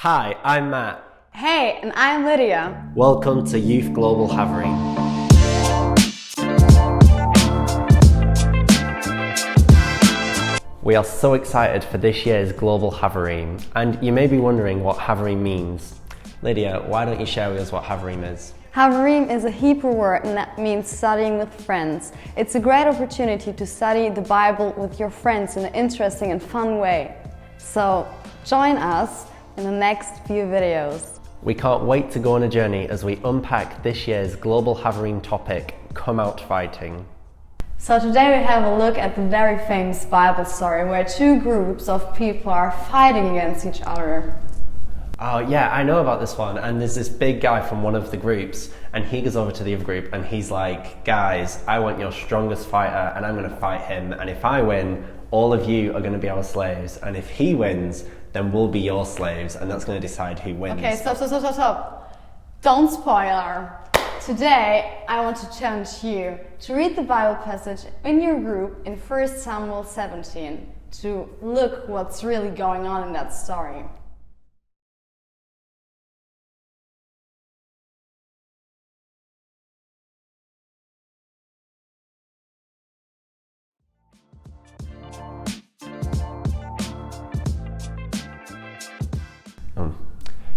Hi, I'm Matt. Hey, and I'm Lydia. Welcome to Youth Global Haverim. We are so excited for this year's Global Haverim, and you may be wondering what Haverim means. Lydia, why don't you share with us what Haverim is? Haverim is a Hebrew word and that means studying with friends. It's a great opportunity to study the Bible with your friends in an interesting and fun way. So join us in the next few videos. We can't wait to go on a journey as we unpack this year's Global Haverim topic, Come Out Fighting. So today we have a look at the very famous Bible story where two groups of people are fighting against each other. Oh yeah, I know about this one, and there's this big guy from one of the groups and he goes over to the other group and he's like, guys, I want your strongest fighter and I'm going to fight him, and if I win, all of you are going to be our slaves, and if he wins, then we'll be your slaves, and that's going to decide who wins. Okay, stop. Don't spoiler. Today, I want to challenge you to read the Bible passage in your group in 1 Samuel 17 to look what's really going on in that story.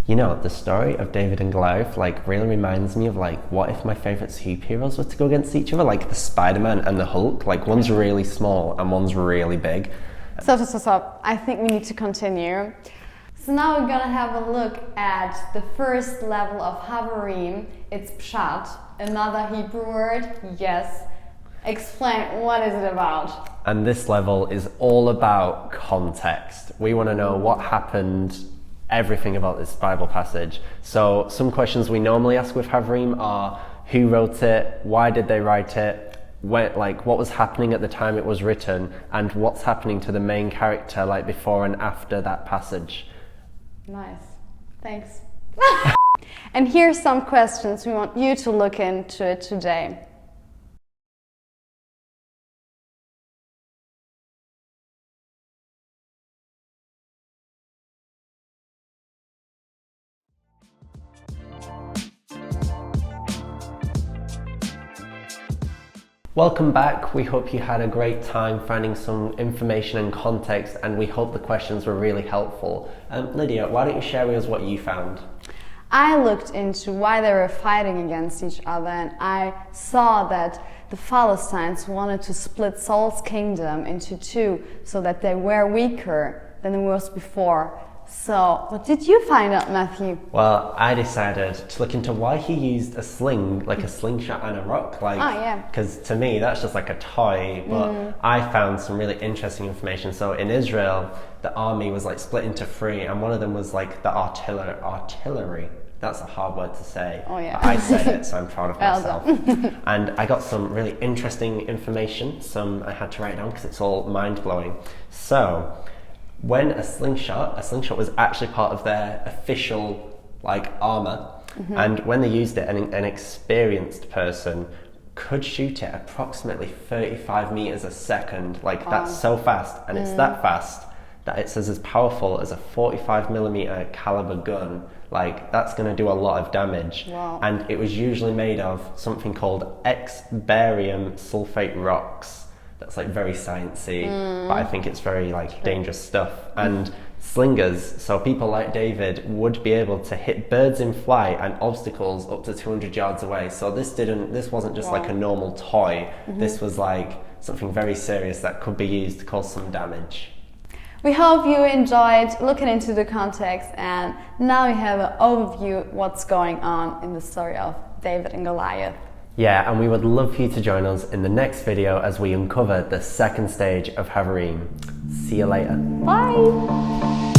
You know, the story of David and Goliath really reminds me of what if my favourite superheroes were to go against each other, like the Spider-Man and the Hulk. One's really small and one's really big. Stop. I think we need to continue. So now we're gonna have a look at the first level of Haverim. It's Pshat, another Hebrew word. Yes. Explain, what is it about? And this level is all about context. We want to know what happened, everything about this Bible passage. So some questions we normally ask with Haverim are, who wrote it, why did they write it, what was happening at the time it was written, and what's happening to the main character before and after that passage. Nice, thanks. And here's some questions we want you to look into today. Welcome back. We hope you had a great time finding some information and context, and we hope the questions were really helpful. Lydia, why don't you share with us what you found? I looked into why they were fighting against each other, and I saw that the Philistines wanted to split Saul's kingdom into two so that they were weaker than it was before. So, what did you find out, Matthew? Well, I decided to look into why he used a sling, a slingshot and a rock. Because to me, that's just like a toy. But I found some really interesting information. So in Israel, the army was split into three, and one of them was the artillery. That's a hard word to say. Oh yeah. But I said it, so I'm proud of myself. And I got some really interesting information. Some I had to write down because it's all mind-blowing. So, when a slingshot was actually part of their official armor, and when they used it, an experienced person could shoot it approximately 35 meters a second. That's so fast, and it's that fast that it's as powerful as a 45mm caliber gun. That's going to do a lot of damage. Wow. And it was usually made of something called barium sulfate rocks. That's very sciencey, but I think it's very dangerous stuff. And slingers, so people like David, would be able to hit birds in flight and obstacles up to 200 yards away. So this wasn't just a normal toy. This was something very serious that could be used to cause some damage. We hope you enjoyed looking into the context, and now you have an overview of what's going on in the story of David and Goliath. Yeah, and we would love for you to join us in the next video as we uncover the second stage of Haverim. See you later. Bye!